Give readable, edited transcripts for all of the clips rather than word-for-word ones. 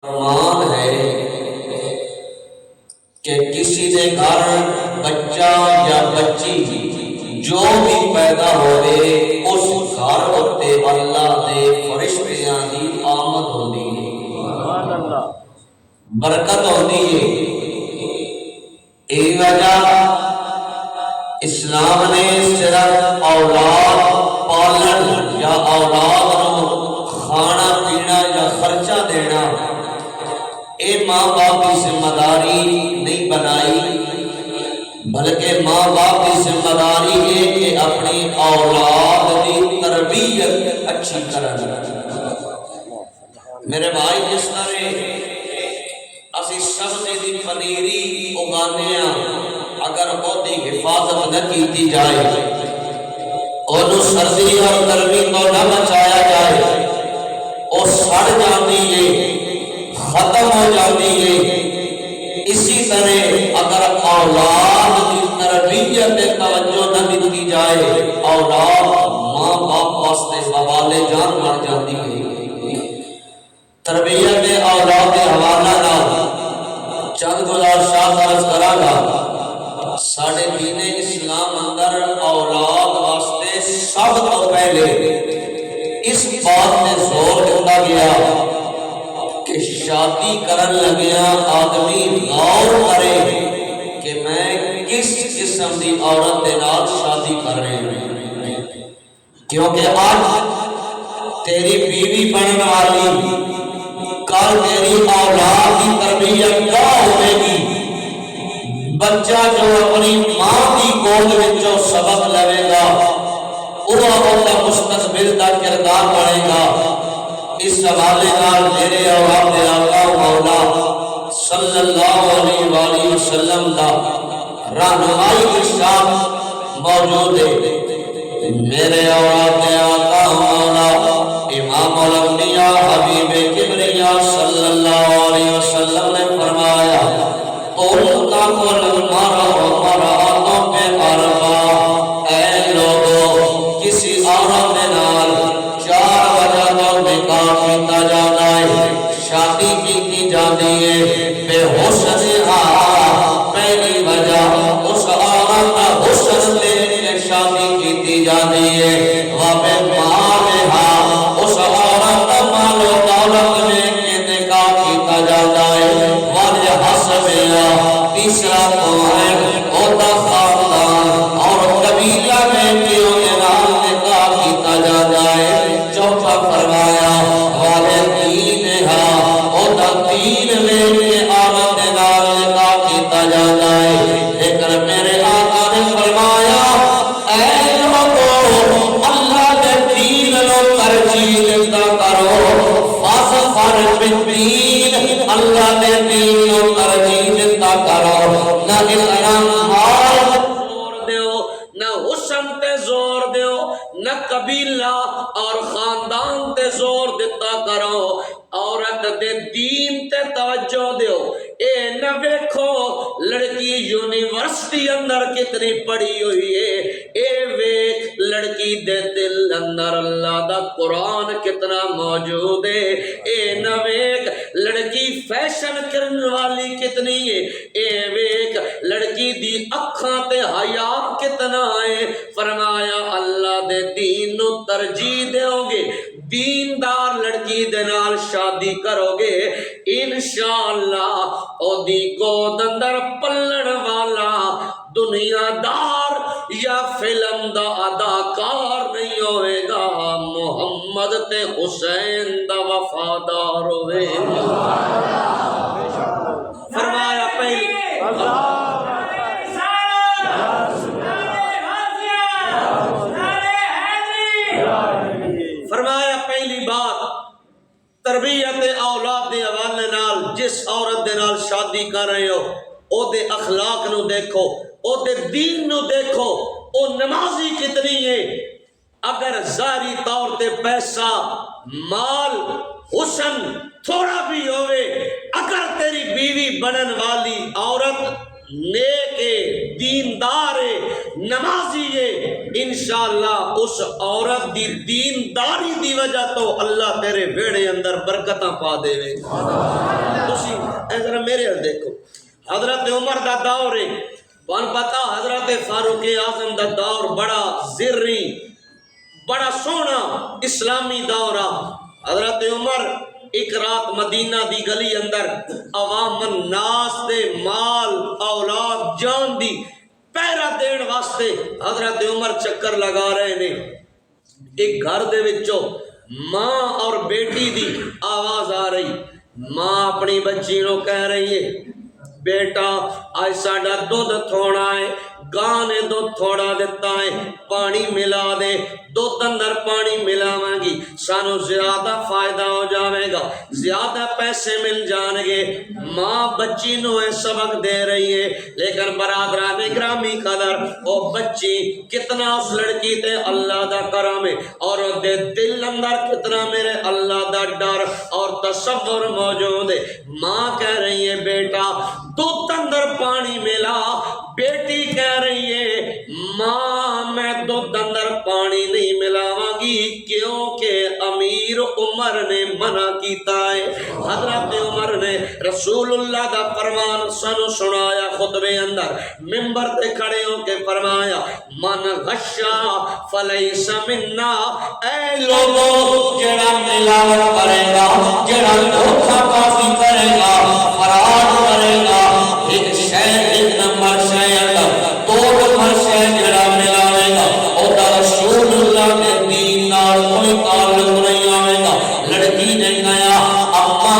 فرمان ہے کہ کسی دے گھر بچہ یا بچی جو بھی پیدا ہوئے اس گھر اتے اللہ دے فرشتیاں دی آمد ہوندی ہے، برکت ہوندی ہے۔ اے وجہ اسلام نے صرف اولاد پالن یا اولاد نو کھانا پینا یا خرچہ دینا اے ماں باپ کی ذمہ داری نہیں بنائی، بلکہ ماں باپ کی ذمہ داری ہے کہ اپنی اولاد کی تربیت اچھی کریں۔ میرے بھائی، جس طرح اسی سبزی دی پنیری اگانے اگر وہی حفاظت نہ کی جائے، اور سردی اور گرمی کو نہ بچایا جائے، وہ سڑ جاتی ہے، ختم ہو جاتی ہے۔ اسی طرح اگر اولاد کی تربیت پہ توجہ نہ دی جائے، اولاد ماں باپ واسطے حوالے جان بن جاتی ہے۔ تربیت اولاد کے حوالہ نال چند گزارشات عرض کراں گا۔ ساڈے دین اسلام اندر اولاد واسطے سب تو پہلے اس بات پہ زور دیتا گیا کہ شادی کرن لگیا آدمی غور کرے کہ میں کس قسم دی عورت دے نال شادی کر رہے ہیں، کیونکہ آج تیری بیوی بننے والی کل تیری اولاد کی تربیت کیا ہوئے گی۔ بچہ جو اپنی ماں کی گود وچوں سبق لے گا وہ اپنا مستقبل کا کردار بنے گا۔ اس حوالے نال میرے اور آپ آقا مولا صلی اللہ علیہ وآلہ وسلم دا رہنمائی ارشاد موجود ہے۔ میرے اور آپ آقا مولا امام الانبیاء حبیب کبریا صلی اللہ علیہ وسلم نے فرمایا، تم کا کل مراتوں پہ اربع، اے لوگو کسی عورت کے نال 4 وجہ تو نکاح کیتا جاتا ہے، شادی کی جاتی ہے۔ بے حسنہا، پہلی وجہ اس عورت کا حسن دیکھ کے شادی کی جاتی ہے۔ وَبِمَالِهَا، اس عورت کا مال و دولت دیکھ کے نکاح کیتا جاتا ہے۔ وَلِحَسَبِهَا، تیسرا پوائنٹ ہوتا خاندان اور قبیلہ میں کیوں نکاح کیتا جاتا ہے۔ چوتھا فرمایا والدینہا، ہوتا دین میں کے عورت نال نکاح کیتا جاتا ہے۔ لیکن میرے آقا نے فرمایا، اے لوگو اللہ کے دین نو ترجیح دیتا کرو، فاظفر بالدین، اللہ کے دین نو ترجیح دیتا کرو، نہ اتنا مال زور دیو، نہ حسن تے زور دیو، نہ قبیلہ اور خاندان تے زور دیتا کرو، عورت دے دین تے توجہ دیو۔ اے نہ ویکھو لڑکی یونیورسٹی اندر کتنی پڑھی ہوئی ہے، اے ویکھ لڑکی دے دل اندر اللہ دا قرآن کتنا موجود ہے۔ اے نہ ویکھ لڑکی فیشن کرن والی کتنی ہے، اے ویکھ لڑکی دی اکھاں تے حیا کتنا ہے۔ فرمایا اللہ دے دین نو ترجیح دیو گے، دیندار لڑکی دے نال شادی کرو گے، انشاءاللہ او دی گود اندر پلن والا دنیا دار یا فلم دا اداکار نہیں ہوئے گا، محمد تے حسین دا وفادار ہوئے گا۔ فرمایا پہلی بات تربیت اولاد دے حوالے نال جس عورت دے نال شادی کر رہے ہو او دے اخلاق نو دیکھو، او دے دین نو دیکھو، او نمازی کتنی ہے۔ اگر ظاہری طور تے پیسہ مال حسن تھوڑا بھی ہوئے، اگر تیری بیوی بنن والی عورت نیک دیندار نمازی ہے، انشاءاللہ اس عورت دی دینداری دی وجہ تو اللہ تیرے ویڑے اندر برکتاں پا دے۔ میرے دیکھو حضرت عمر دا دور ہے بن پتا حضرت فاروق اعظم دا دور بڑا زرری بڑا سونا اسلامی دورہ حضرت عمر ایک رات مدینہ دی گلی اندر عوام الناس دے مال اولاد جان دی پہرا دین واسطے حضرت عمر چکر لگا رہے نے ایک گھر دے وچوں ماں اور بیٹی دی آواز آ رہی ماں اپنی بچی نو کہہ رہی ہے بیٹا آج ساڈا دودھ تھوڑا ہے گاں نے دودھ تھوڑا دیتا ہے پانی ملا دے دودھ اندر پانی ملاواں گی سانو زیادہ فائدہ ہو جاوے گا زیادہ پیسے مل جان گے ماں بچی نو سبق دے رہی ہے لیکن برادران گرامی قدر او بچی کتنا اس لڑکی تے اللہ دا کرم ہے اور دے دل اندر کتنا میرے اللہ دا ڈر اور تصور موجود ہے ماں کہہ رہی ہے بیٹا دودھ اندر پانی ملا بیٹی کہہ رہی ہے ماں میں دودھ اندر پانی نہیں ملاواں گی کیونکہ امیر عمر نے منع کیتا ہے حضرت عمر نے رسول اللہ دا فرمان سنو سنایا خطبے اندر منبر تے کھڑے ہو کے فرمایا من غشا فلیس منا اے لوگو جڑا ملاوٹ کرے گا جڑا دھوکا بازی کرے گا فراڈ کرے گا ایک شہر ایک نمبر شہر دو نمبر شہر جڑا ملاوے گا اور رسول اللہ کے دین نال کوئی تعلق نہیں آئے گا لڑکی نے کہا اما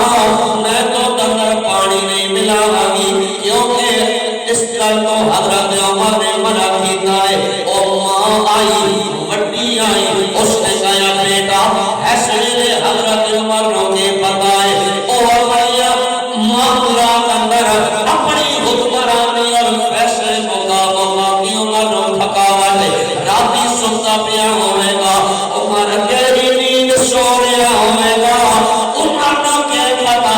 میں تو اندر پانی نہیں ملاواں گی کیونکہ اس گل تو حضرت عمر نے منع کیتا ہے اور ماں آئی وڈی آئی اس نے کہا بیٹا ایسے حضرت عمر کو کے پتہ ہے اور بھیا معاملات اندر اپنی حکمرانی اور فیصلے کو باقی عمر کو تھکاوٹ ہے راتی سوتا پیا ہوئے گا عمر گہری نیند سو رہا ہوئے گا عمر کو کے پتہ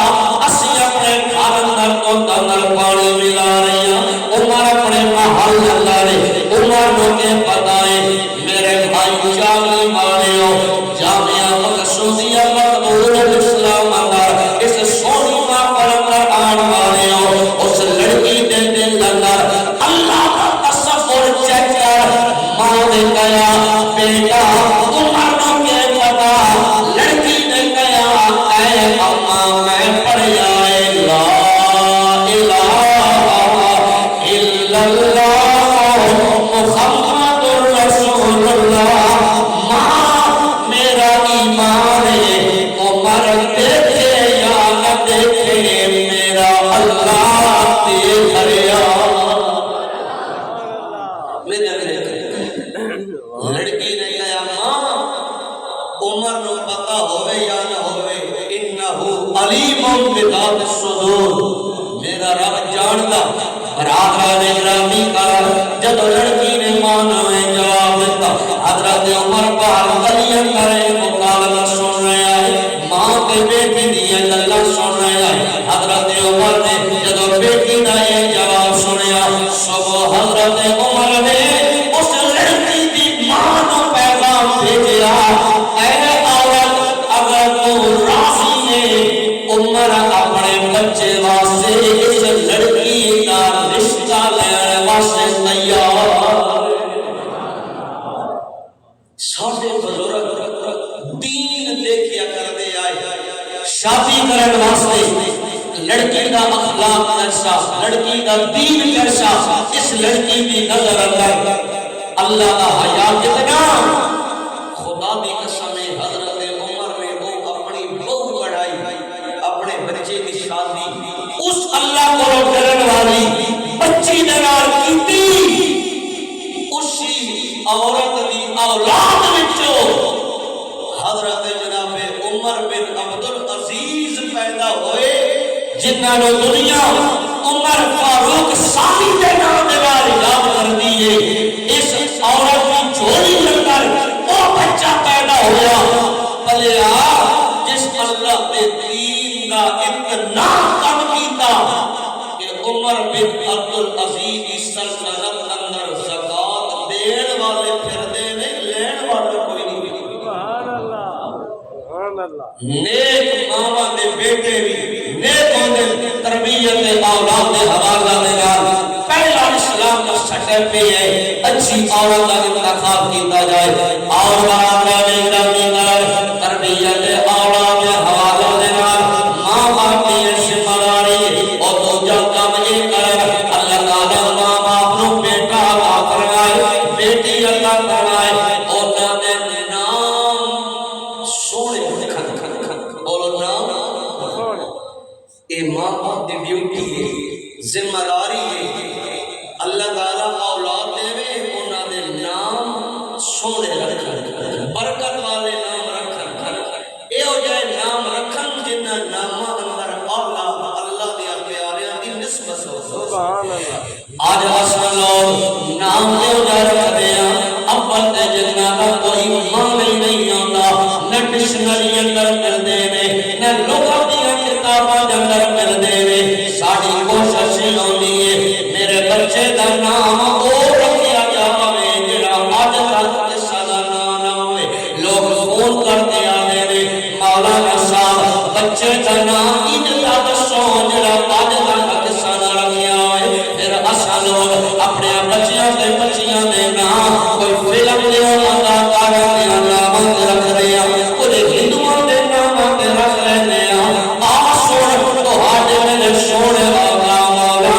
اسی اپنے گھر اندر تو اندر پانی ملا رہی ہیں عمر اپنے محل اندر عمر کو کے پتہ ہے میرے بھائی جامی مانے ہو جامعہ مقصودیہ مقبول الاسلام اندر اس سونی ماں پر اندر آن والے ہو اس لڑکی دے دل اندر اللہ کا تصور چیک کر ماں نے کہا بیٹا عمر کو کے پتا لڑکی نے کہا اے اماں میں پڑھیا لا الہ الا اللہ محمد رسول اللہ ماں میرا ایمان ہے عمر دیکھے یا نہ دیکھے میرا اللہ دیکھ رہا لڑکی نے کہا ماں عمر نو پتہ ہوئے یا نہ ہوئے انہو علیم بذات الصدور میرا رب جانتا برادران گرامی کا جب لڑکی نے مانوے جواب دیتا حضرت عمر پاک گلیاں کرے مکالمہ سن رہا ہے ماں کے بیٹی دیا گلا سن رہا ہے حضرت عمر نے جب بیٹی کا یہ جواب سنیا صبح حضرت عمر نے اس لڑکی دی ماں کو پیغام بھیجا اے عورت اگر تو راضی ہے عمر اپنے بچے واسطے اس لڑکی کا رشتہ لینے واسطے تیار ساڑھے بزرگ دین دیکھیا کر دے آئے شادی کرن واسطے لڑکی کا اخلاق کیسا لڑکی کا دین کیسا اس لڑکی کی نظر اندر اللہ کا حیا کتنا خدا دی قسم حضرت عمر نے وہ اپنی بہو بڑھائی اپنے بچے کی شادی اس اللہ کو ڈرن والی بچی دے نال کیتی اسی عورت دی اولاد وچوں حضرت جناب عمر بن عبد العزیز پیدا ہوئے جنہاں نو دنیا عمر فاروق ثانی دے نام دے نال یاد کردی ہے اس عورت کی جھولی اندر وہ بچہ پیدا ہوا بھلیا جس اللہ کے دین کا اتنا کم کیتا کہ عمر بن عبد العزیز کی سلطنت اندر زکات دین والے پھردے نہیں لین والے کوئی نہیں سبحان اللہ سبحان اللہ نیک ماما دے بیٹے بھی نیک ہوندے تربیت اولاد کے حوالہ دے نال پہلا اسلام کا سٹے پہ ہے اچھی عورت کا انتخاب کیتا جائے اور بات تربیت اولاد کے حوالہ دے نال ماں باپ کی ذمہ داری اور دوجا کام یہ کرے اللہ تعالی ماں باپ نو بیٹا عطا فرمائے بیٹی عطا فرمائے اور دے نام سونے بولو نام اے ماں باپ دی ڈیوٹی ہے ذمہ داری ہے اللہ تعالیٰ اولاد دے وے انہاں دے نام سونے رکھن برکت والے نام رکھن اے ہو جائے نام رکھن جنہ نامہ اندر اللہ دے پیاریاں دی نسبت ہو سبحان اللہ آج اصل لوگ نام دے ہو جائے رکھ دیا اول تے جنہ کا کوئی مان نہیں آتا نہ ڈکشنری اندر مل دے نہ لغت دی کتاباں اندر مل دے ساری کوشش ہوندی ہے میرے بچے دا نام او رکھیا جاوے جڑا اج تک کسا دا نام نہ ہوئے لوگ فون کرتے آنے نے مولانا صاحب بچے دا نام اجلا دسو جڑا اج تک کسا نہ رکھیا ہوئے پھر اساں لوگ اپنے بچیاں دے نام کوئی فلم دے اداکاراں دے نام رکھ رہے ہیں کوئی ہندوؤں دے نام تے رکھ رہے ہیں آ سن تہاڈے میرے سونے والا مولا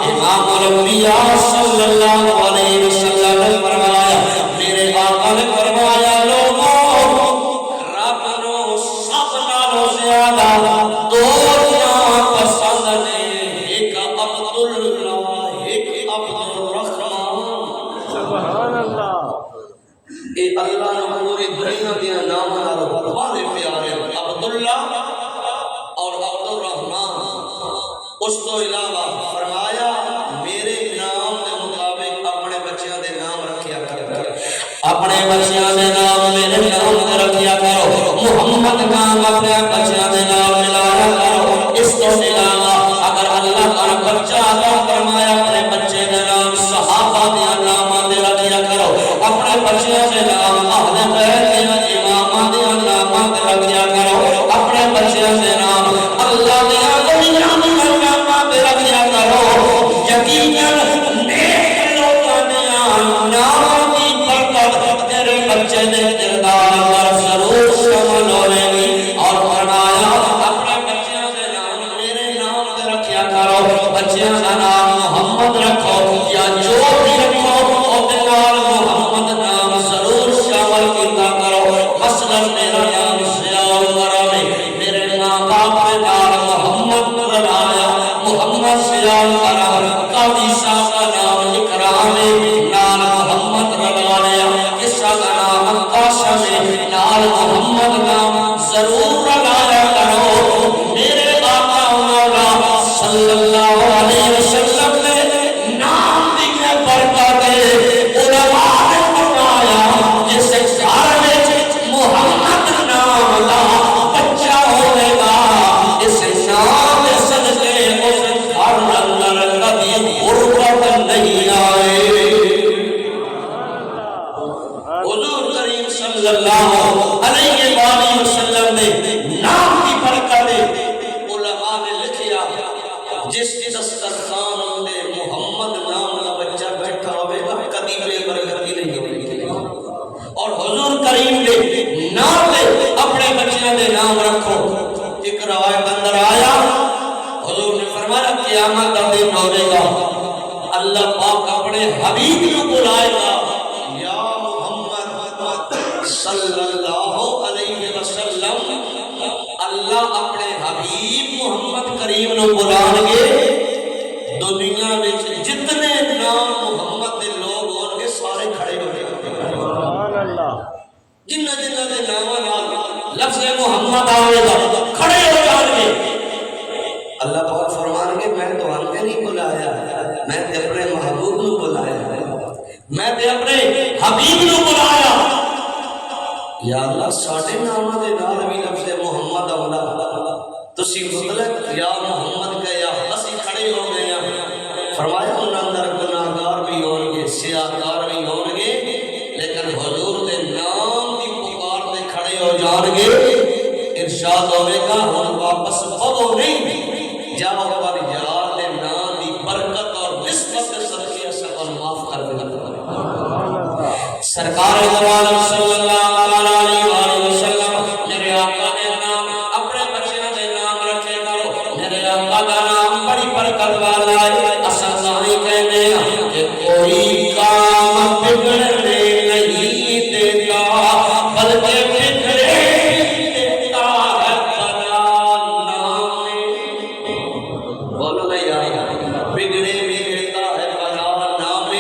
امام الانبیاء صلی اللہ علیہ وسلم نے فرمایا میرے آقا نے فرمایا لوگوں رب نو سب نالوں زیادہ دو نام پسند نے ایک عبداللہ ایک عبدالرحمن سبحان اللہ اے اللہ نے پوری دنیا دیا نام نال بڑے پیارے عبداللہ اور عبدالرحمن اس تو علاوہ فرمایا میرے نام کے مطابق اپنے بچیاں دے نام رکھیا کرو اپنے بچیاں دے نام میرے نام دے رکھیا کرو محمد نام اپنے بچیاں دے نام ملایا کرو اس تو علاوہ اگر اللہ کا بچہ عطا فرمایا اپنے بچے دے نام صحابہ دے نام دے رکھیا کرو اپنے بچیاں دے نام اہل بیت دے امام دے نام دے رکھیا کرو اپنے بچیاں دے نام اللہ دے اولیاء دے نام دے رکھیا کرو یقیناً نیک لوگاں دے نام دی برکت تیرے بچے دے کردار پر ضرور شامل ہوے گی اور فرمایا اپنے بچیاں دے نام میرے نام دے رکھیا کرو بچیاں دا نام محمد رکھو یا جو بھی رکھو او دے نال محمد نام ضرور شامل کیتا کرو مثلا میرا نام سیال کرے میرے ماں باپ دے نال محمد رلایا محمد سیال کرا قاضی صاحب کا نام اکرام نال محمد رلایا قصہ کا نام قاسم نال محمد نام ضرور رلایا کرو میرے آقا مولا صلی اللہ علیہ وسلم نے نام دی برکت علماء نے فرمایا جس گھر وچ محمد نام دا بچہ ہوے گا اس نام دے صدقے اس گھر اندر کبھی غربت نہیں آئے حضور کریم صلی اللہ علیہ وآلہ وسلم نے نام کی برکت علماء نے لکھیا جس دسترخوان دے محمد نام کا بچہ بیٹھا ہوئے گا کبھی بے برکتی نہیں ہوگی اور حضور کریم نے نام دے اپنے بچیاں دے نام رکھو ایک روایت اندر آیا حضور نے فرمایا قیامت کا دن ہوے گا اللہ پاک اپنے حبیب کو بلائے گا یا محمد صلی اللہ علیہ وسلم اللہ اپنے حبیب محمد کریم نو بلان گے دنیا میں جتنے نام محمد دے لوگ ہون گے سارے کھڑے ہو گئے سبحان اللہ جنہ جنہ دے نام نال لفظ محمد آئے گا کھڑے ہو جان گے اللہ پاک فرمان گے میں تو ان کے نہیں بلایا میں تے اپنے محبوب نو بلایا میں تے اپنے حبیب نو بلایا یا اللہ ساڈے نام دے نال بھی لفظ محمد آوندا تسی مطلق یا محمد کہیا اسی کھڑے ہو گئے ہیں فرمایا انہاں اندر گناہگار بھی ہون گے سیاہکار بھی ہون گے لیکن حضور دے نام دی پکار تے کھڑے ہو جان گے ارشاد ہوے گا ہن واپس پڑھو نہیں جاؤ والی میرے آقا دا نام بڑی برکت والا ہے اساں سائیں کہنے ہیں کہ کوئی کام بگڑنے نہیں دیتا بلکہ بگڑے دیتا ہے بنا نام بولو نہیں آیا بگڑے بگڑتا ہے بنا نام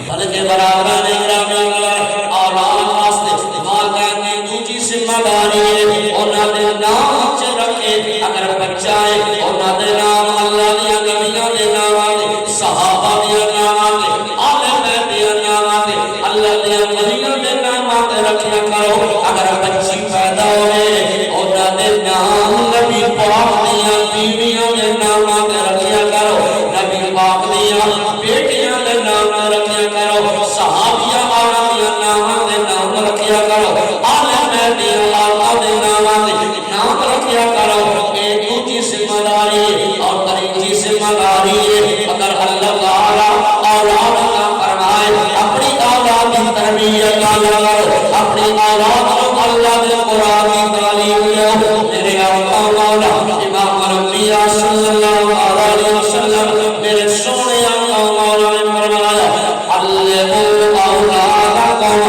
بلکہ برابر نہیں رہا اولاد واسطے ماں کہنے دوجی ذمہ داری ہے انہاں دے نام چ رکھے اگر بچہ ہے انہاں دے نام اللہ دیا نبیاں دے نام دے صحابہ دیا نام دے آل بیت دیا نام دے اللہ دیا ولیاں دے نام دے رکھیا کرو اگر بچی پیدا ہوئے انہاں دے نام نبی پاک دیا بیویاں دے نام دے رکھیا کرو نبی پاک دیا بیٹیاں دے نام دے رکھیا کرو صحابیہ آنا دیا نام دے نام رکھیا کرو آل بیت دیا آقا دے نام دے نام رکھیا کرو ایک دوسری ذمہ داری ہے اور تیسری ذمہ داری ہے اگر اللہ تعالی اولاد کا فرمائے اپنی اولاد کی تربیت کا کرو اپنی اولاد کو اللہ کے قرآن کی تعلیم دو میرے آقا مولا امام الانبیاء صلی اللہ علیہ وسلم میرے سونے آقا مولا نے فرمایا علموا اولادکم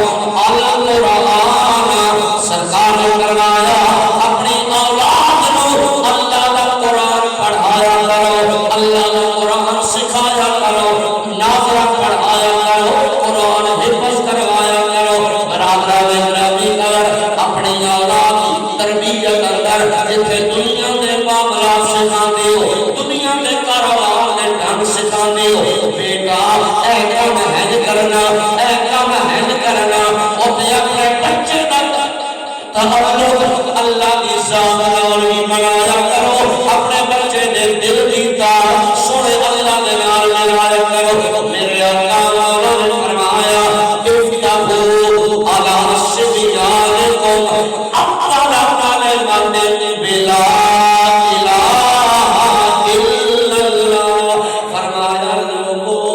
القرآن سرکار نے فرمایا اپنی اولاد کو اللہ کا قرآن پڑھایا کرو اللہ کا قرآن سکھایا کرو نافرہ پڑھایا کرو قرآن حفظ کروایا کرو برادر نبی اگر اپنی اولاد کی تربیت اندر جتنے دنیا کے معاملات سکھاتے ہو دنیا کے کاروبار کے ڈھنگ سکھاتے ہو بیٹا اے کام ہے کرنا اے کام ہے کرنا اور اپنے بچے تک تعلق اللہ کی ذات نال بھی بنایا کرو اپنے بچے دے دل کی تار سونے اللہ کے نال ملایا کرو میرے آقا مولا نے فرمایا افتحوا علی صبیانکم اقبل کلمۃ بلا الہ الا اللہ فرمایا لوگوں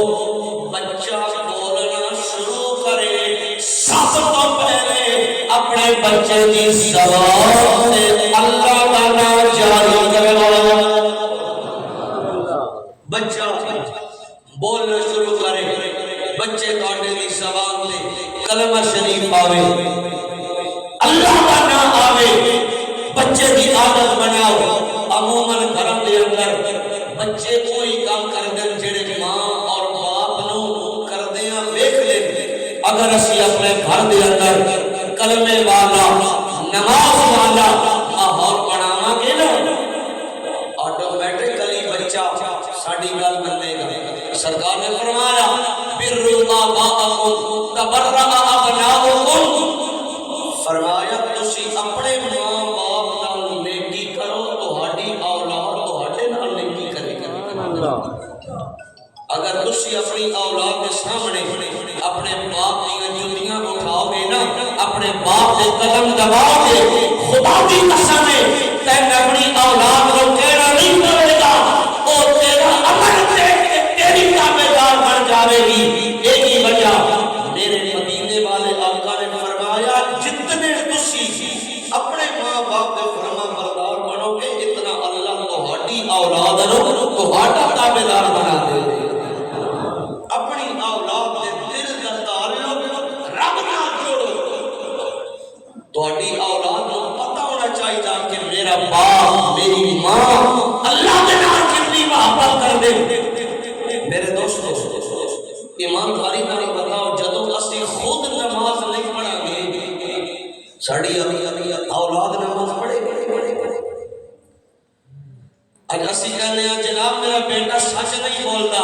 بچہ بولنا شروع کرے سب تو پہلے اپنے بچے کی زبان سے اللہ کا نام جاری کرو بچہ بولنا شروع کرے بچے تواڈے دی زبان سے کلمہ شریف آوے اللہ کا نام آوے بچے کی عادت بناؤ عموماً گھروں دے اندر بچے کوئی کام کردے جڑے ماں اور باپ نو کردیاں ویکھ لے اگر اسی اپنے گھر دے اندر کلمے والا نماز والا ماحول بناواں گے نا آٹومیٹکلی بچہ ساڈی گل منے گا سرکار نے فرمایا بروا آباءکم تبرأ ابناؤکم فرمایا تسی اپنے ماں باپ نال نیکی کرو تہاڈی اولاد تہاڈے نال نیکی کرے گی اگر تسی اپنی اولاد کے سامنے اپنے باپ دی جوتیاں اٹھاؤ گے نا اپنے باپ کے قدم دباؤ گے خدا کی قسم ہے تین اپنی اولاد کو کہنا نہیں پڑے گا اور تیرا عمل دیکھ کے تیری تابعدار بن جاوے گی ایک ہی وجہ میرے مدینے والے آقا نے فرمایا جتنے تسی اپنے ماں باپ کے فرما بردار بنو گے اتنا اللہ تہاڈی اولاد نو تہاڈا تابعدار بنا دے گا اپنی اولاد دے دل دا تعلق رب نال جوڑو تہاڈی اولاد نو پتہ ہونا چاہیے کہ میرا باپ میری ماں اللہ دے نال کتنی محبت کر دے میرے دوستو ایمانداری نال بتاؤ جدوں اسی خود نماز نہیں پڑھاں گے ساڈی اولاد نماز پڑھے گی اج اسی کہنے ہیں جناب میرا بیٹا سچ نہیں بولتا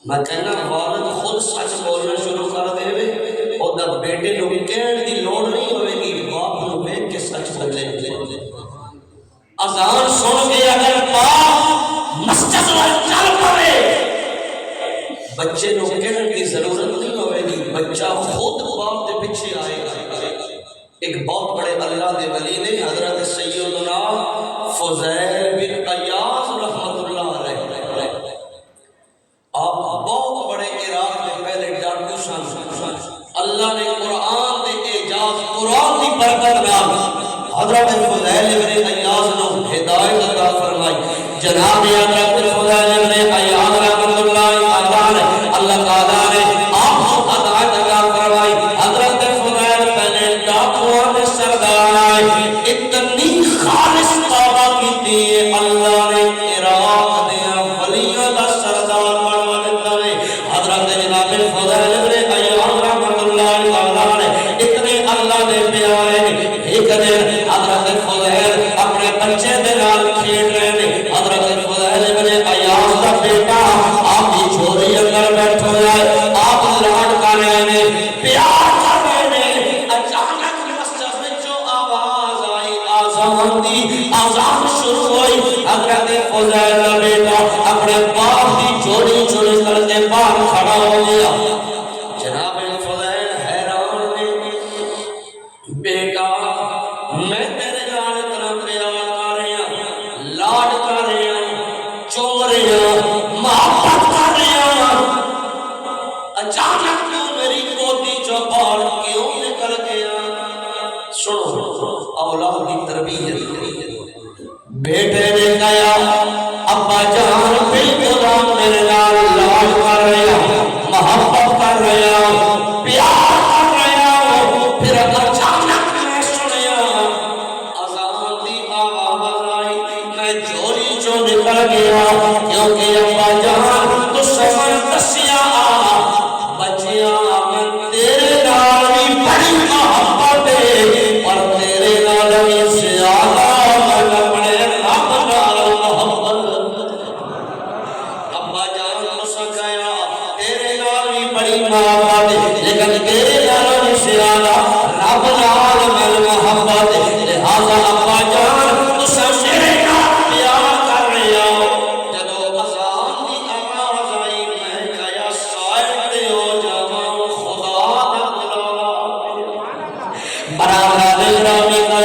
میں کہنا والد خود سچ بولنا شروع کر دے وے اور بیٹے نو کہن دی لوڑ نہیں ہوے گی باپ نو ویکھ کے سچ بولے اذان سن کے اگر باپ مسجد وال چل پڑے بچے نو کہن کی ضرورت نہیں ہوے گی بچہ خود باپ دے پیچھے آئے گا ایک بہت بڑے اللہ دے ولی نے حضرت سیدنا فضیل بن عیاض رحمت اللہ علیہ آپ بہت بڑے عراق میں پہلے ڈاکو سن اللہ نے قرآن دے اعجاز قرآن دی برکت نال حضرت فضیل بن عیاض نو ہدایت عطا فرمائی. جناب حضرت فضیل ابن عیاض رحمۃ اللہ تعالی اللہ تعالی نے آپ کو ہدایت عطا فرمائی. حضرت فضیل پہلے ڈاکوؤں کے سردار آئے, اتنی خالص توبہ کی تھی اللہ نے عراق دیا ولیوں کا سردار بنوا دیتا ہے. حضرت جناب فضیل ابن عیاض رحمۃ اللہ تعالی نے اتنے اللہ نے پیارے نے. ایک دن حضرت فضیل اپنے بچے دے نال کھیل رہے نے. حضرت فضیل ابن عیاض کا بیٹا آپ کی جھولی اندر بیٹھا ہوا ہے, آپ لاڈ کر رہے نے, پیار کر رہے نے. اچانک مسجد میں جو آواز آئی آذان دی, آذان شروع ہوئی. حضرت فضیل کا بیٹا اپنے باپ کی جھولی چوری کر کے باہر کھڑا ہو گیا. جناب فضیل حیران نے, بیٹا میں تیرے نال اتنا پیار کر رہا ہوں, لاڈ کر رہا ہوں, چوم رہا ہوں, محبت کر رہا ہوں, اچانک تو میری گودی چو باہر کیوں نکل گیا؟ سنو اولاد کی تربیت. بیٹے نے کہا ابا جان بالکل میرے نال لاڈ کر رہا ہوں, محبت کر رہا ہوں, پیار کر رہا ہوں. پھر اچانک میں سنیا اذان دی آواز آئی, میں جھولی چو نکل گیا کیونکہ ابا جان تو سمجھ دسیا بچیا میں تیرے نال بھی بڑی محبت ہے اور تیرے نال بھی زیادہ میں اپنے رب نال محبت. ابا جان تو سکھایا تیرے نال بھی بڑی محبت ہے لیکن تیرے نال بھی زیادہ رب نال میں محبت ہے. لہذا ابا جان تو میرے نال پیار کر رہے ہو. جدو اذان دی آواز آئی میں کہا شاید ہو جاواں خدا دا بلاوا. برادر گرامی کر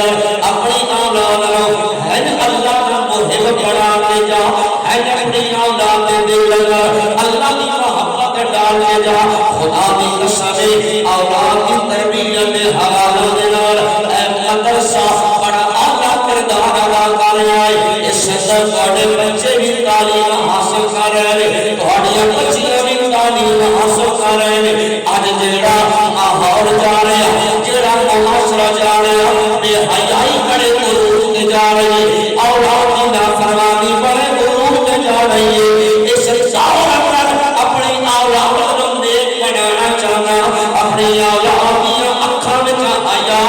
اپنی اولاد کو ہے اللہ کا محب بنا کے جا, ہے اپنی اولاد دے دل لگا اللہ کی محبت ڈال کے جا. خدا کی قسم اولاد کی تربیت کے حوالے دے نال اے مدرسہ بڑا اعلیٰ کردار ادا کر رہا ہے. اس سے تواڈے بچے بھی تعلیم حاصل کر رہے ہیں, تواڈیاں بچیاں بھی تعلیم حاصل کر رہے ہیں. اج جیڑا ماحول جا رہا ہے, جیڑا معاشرہ جا رہا ہے, بے حیائی بڑے عروج تے جا رہی ہے, اولاد کی نافرمانی بڑے عروج تے جا رہی ہے. اس دور اندر اپنی اولاد کو نیک بنانا چاہنا, اپنی اولاد کی اکھاں وچ حیا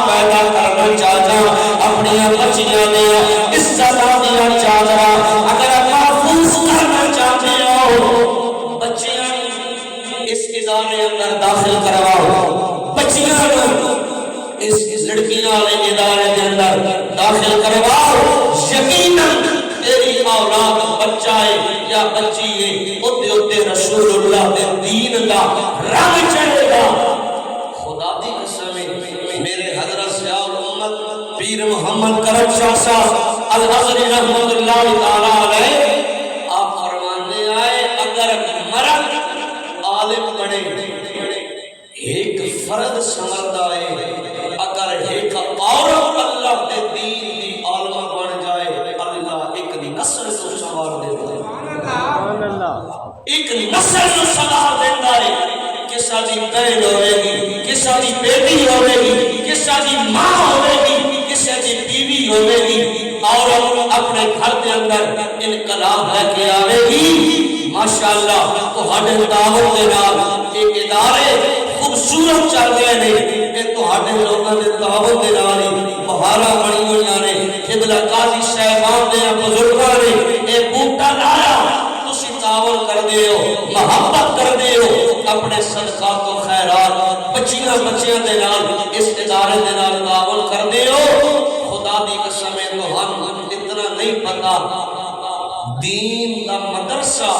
پیدا کرنا چاہنا, اپنی بچیاں دی عزت دی چادر اگر محفوظ کرنا چاہتے ہو, بچیاں اس ادارے اندر داخل کرواؤ, بچیاں اس لڑکیاں والے ادارے کے اندر داخل کرواؤ. یقیناً تیری اولاد بچہ ہے یا بچی ہے اتے رسول اللہ کے دین کا رنگ چڑھے گا. خدا دی قسم میرے حضرت ضیاء الامت پیر محمد کرم شاہ صاحب الازہری رحمۃ اللہ تعالی علیہ آپ فرمانے آئے اگر مرد عالم بنے ایک فرد سمجھتا ہے, اگر ایک عورت اللہ کے دین دی عالمہ بن جائے اللہ ایک دی نسل کو سنوار دیتا ہے, ایک نسل کو سنوار دیتا ہے. کسا دی بہن ہوئے گی, کسا دی بیٹی ہوئے گی, کسا دی ماں ہوئے گی, کسا دی بیوی ہوئے گی. عورت اپنے گھر کے اندر انقلاب لے کے آئے گی. ماشاءاللہ تہاڈے دعوت دے نال یہ ادارے خوبصورت چل رہے ہیں, یہ تہاڈے لوگوں دے دعوت دے نال بہاراں بنی ہوئی نے. قبلہ قاضی صاحبان دے بزرگاں نے یہ بوٹا لایا, تسی تعاون کر دے ہو, محبت کر دے ہو, اپنے صدقات و خیرات بچیاں دے نال اس ادارے دے نال تعاون کر دے ہو. خدا دی قسم تو ہم اتنا نہیں پتا دین دا مدرسہ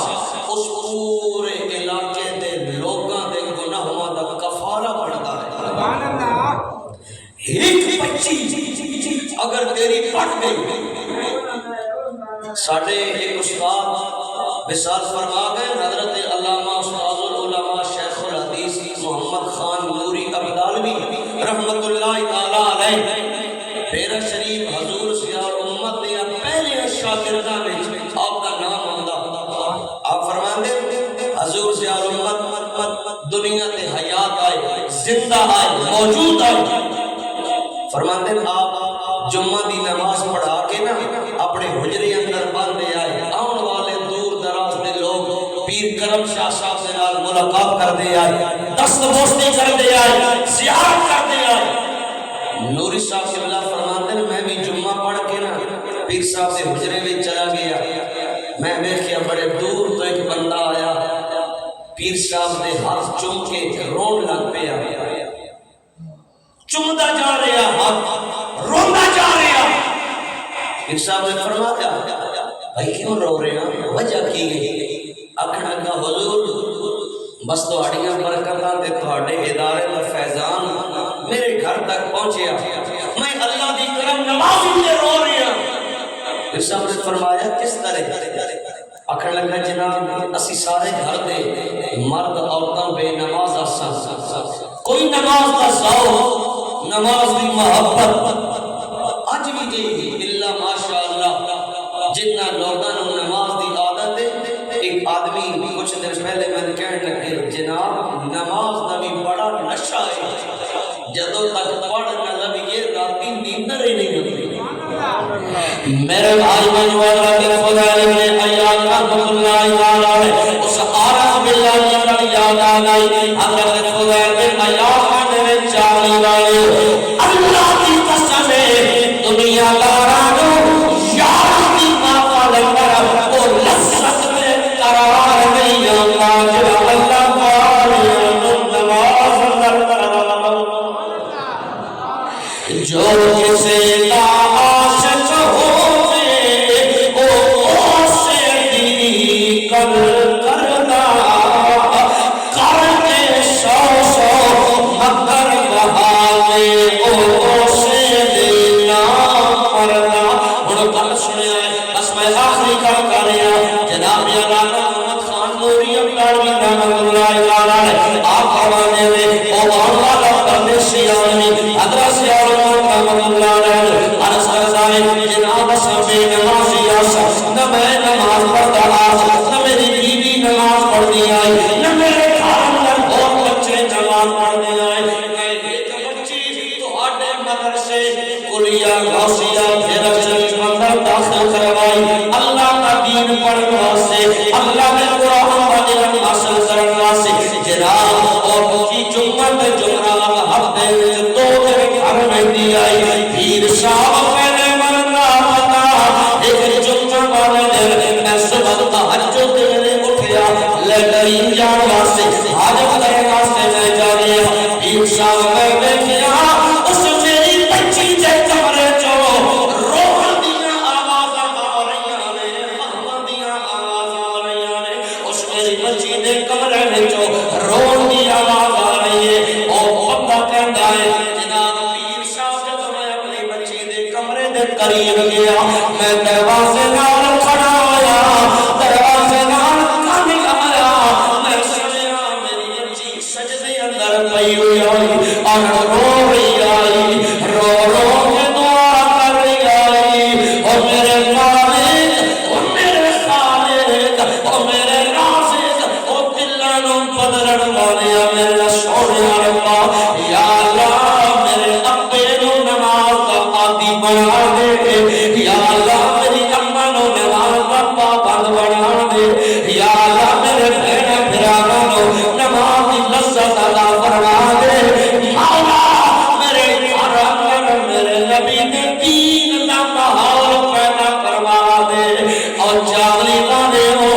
اس پورے علاقے دے لوگاں دے گناہاں دا کفارہ بنتا ہے. سبحان اللہ. ایک بچی اگر تیری پڑھ گئی, ساڈے ایک استاد مثال فرما گئے حضرت علامہ استاد العلماء شیخ الحدیث محمد خان نوری ابدالوی رحمۃ اللہ تعالی علیہ. پیرا شریف حضور ضیاء الامت نے پہلے شاگرداں وچ آپ دا نام آندا آپ فرماندے حضور سے امت دنیا تے حیات آئے زندہ آئے موجود آئے فرماندے آپ جمعہ دی نماز پڑھا کے نا اپنے حجرے اندر باندھے آئے آن والے دور دراز دے لوگ پیر کرم شاہ صاحب سے نال ملاقات کر دے آئے دست بوستی کر دے آئے زیارت کر دے آئے نوری صاحب قبلہ فرماتے ہیں میں بھی جمعہ پڑھ کے نا پیر صاحب سے حجرے میں چلا گیا میں دیکھیا بڑے دور تو ایک بندہ آیا پیر صاحب نے ہاتھ چوم کے رون لگ پیا چمدا جا رہا ہاتھ روندا جا رہا پیر صاحب نے فرمایا بھائی کیوں رو رہے ہیں وجہ کی گئی اکھڑا کا حضور بس تہاڈیاں برکتاں تے تہاڈے ادارے دا فیضان میرے گھر تک پہنچیا میں اللہ دی کرم نماز میں رو رہا پھر صاحب نے فرمایا کس طرح اکھڑ لگا جناب اسی سارے گھر دے مرد عورتاں بے نماز آسان کوئی نماز دا ذوق نماز دی محبت اج بھی جی الا ماشاءاللہ جتنا لوگاں نوں نماز دی عادت ہے ایک آدمی کچھ دن پہلے میں کہنے لگے جناب نماز دا بھی بڑا نشہ ہے جدوں تک پڑھ نہ لگے راتی نیندر ہی نہیں ہوتی میرے بھائی بنوالا کے فضائل میں ایاد رحمت اللہ تعالی اس عارف باللہ کی یاد آ گئی حضرت فضائل میں ایاد میں چالی والے اللہ کی قسم ہے دنیا دارانو یار کی ماتا لگا وہ لذت میں قرار نہیں آتا جب اللہ تعالی نماز جو کسے لا عاشق ہوئے او سے دی کر کرنا کرنے سو مگر بہانے او سے دینا پڑنا انہوں گل سنیا ہے بس میں آخری کر رہا جناب علامہ محمد خان نوری اپناوی رحمت اللہ تعالی آپ حوانے میں او والا پردیسی آدمی حضرت سے رحمت اللہ علیہ عرض کرتا ہے جناب سبے نمازی آسا نہ میں نماز پڑھتا آسا نہ میری بیوی نماز پڑھنی آئی نہ میرے خاندان اور بچے نماز پڑھنے آئے میں ایک بچی تو ہاڈے مدرسے کلیا غوثیہ پھر شریف اندر داخل کروائی اللہ کا دین پڑھنے واسطے اللہ نے قرآن کا علم حاصل کرنے واسطے جناب اور کی جمعہ جمعرات ہفتے میں دو دن گھر میں دی آئی پیر صاحب پہلے مرنا پتا ایک جمعہ والے دن میں صبح تہجد میں اٹھیا لیٹرین جان واسطے حاجت کرنے واسطے میں جا رہا پیر صاحب میں دیکھیا اس میری بچی کے کمرے چو روحن دیاں آواز آ رہی نے محمد دیاں آواز آ رہی نے اس میری بچی کے کمرے میں چو روحن دی آواز آ رہی ہے اور بندہ کہندا ہے جناب پیر صاحب جب میں اپنی بچی دے کمرے دے قریب گیا میں دروازے نال کھڑا ہویا دروازے نال کان لایا میں سنیا میری بچی سجدے اندر پئی ہوئی اور رو رہی آئی رو رو کے دعا کر رہی آئی اور میرے مالک اور میرے خالق اور میرے رازق اور دلانوں بدلن والے میرے سونے ربا یا اللہ میرے ابے نو نماز کا عادی بنا دے یا اللہ میری اماں نو نماز کا پابند بنا دے یا اللہ میرے بہن بھراواں نو نماز کی لذت عطا فرما دے مولا میرے گھر اندر میرے نبی کے دین کا ماحول پیدا کروا دے اور جاولی والے ہو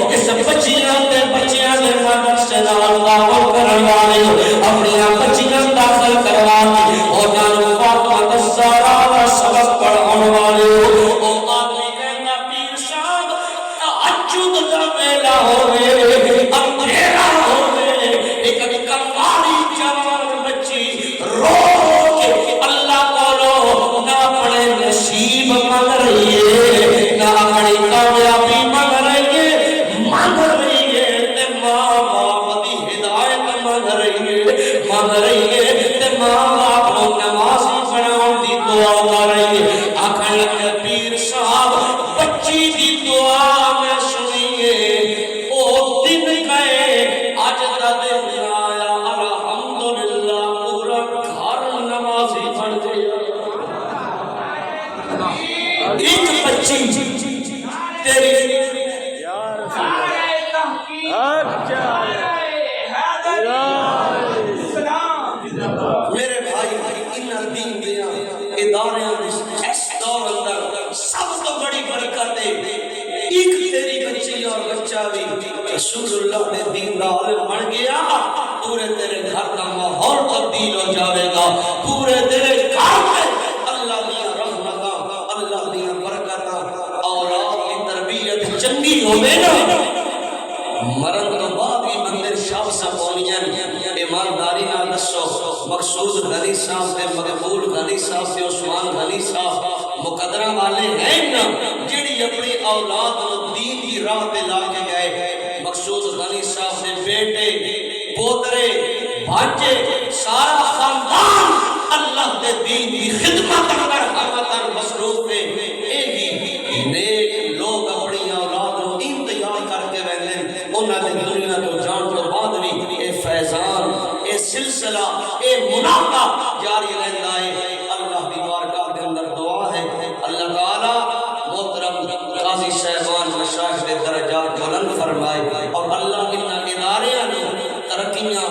اس بچیاں دے مدرسے نال تعاون کرن والے اپنی بچیاں داخل کروا کے انہاں نوں فاطمہ الزہرا دا سبق پڑھاون والے او آدمی کہندا پیر صاحب تہجد دا ویلا ہوے اندھیرا ہوے ایک کمالی جوان بچی رو کے اللہ کولو نہ اپنے نصیب مانگ رہی ہے نہ اپنی کامیابی مانگ رہی ہے مانگ رہی ہے تے ماں باپ دی ہدایت مانگ رہی ہے تے ماں باپ کو نمازی بناون دی دعا کر رہی ہے آکھن لگے پیر صاحب بچی دی دعا میں سنیے او دن گئے اج دا دن آیا الحمدللہ پورا گھر نمازی بن گیا ایک بچی تیری میرے بھائی انہاں دین دیاں اداریاں اس دور اندر سب تو بڑی برکت ہے ایک تیری بچی اور بچہ بھی رسول اللہ نے دین دا عالم بن گیا پورے تیرے گھر کا ماحول تبدیل ہو جاوے گا پورے تیرے گھر میں اللہ دیا رحمتاں اللہ دیا برکتاں اولاد کی تربیت چنگی ہوے نا مرن تو بعد ہی بندے شاہ سبونیاں ایمانداری نہ دسو مقصود غنی صاحب تے مقبول غنی صاحب تے عثمان غنی صاحب مقدرہ والے ہیں نا جڑی اپنی اولاد کو دین کی راہ پہ لا کے گئے مقصود غنی صاحب دے بیٹے پوترے بھانجے سارا خاندان اللہ دے دین کی خدمت کر ہر مصروف ہے ایہی نیک لوگ اپنی اولاد کو انتظار کر کے رہندے انہاں نے دنیا تو جان تو بعد بھی اے فیضان اے سلسلہ اے مناقہ جاری رہندا ہے اللہ دی بارگاہ کے اندر دعا ہے اللہ تعالی محترم قاضی صاحبان مشائخ کے درجات بلند فرمائے اور اللہ ان اداریاں نے ترقیاں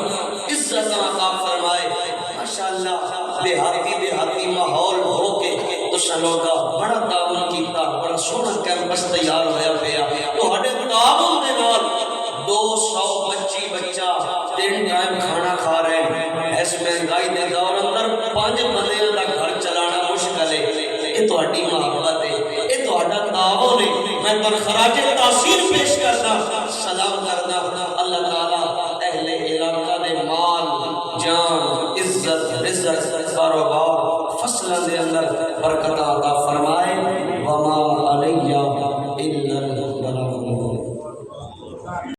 عزت عطا فرمائے ماشاءاللہ دیہاتی ماحول ہو کے تساں لوگا بڑا تعاون کیتا بڑا سونا کیمپس تیار ہویا پیا تہاڈے تعاون دے نال 200 بچی بچہ 3 ٹائم کھانا کھا رہے ہیں اس مہنگائی دے دور اندر 5 بندیاں دا گھر چلانا مشکل ہے یہ تہاڈی محبت ہے یہ تہاڈا تعاون ہے میں پر خراج تحسین پیش کردا سلام کردا اللہ تعالی اہل علاقہ دے مال جان عزت رزق کاروبار فصلوں دے اندر برکت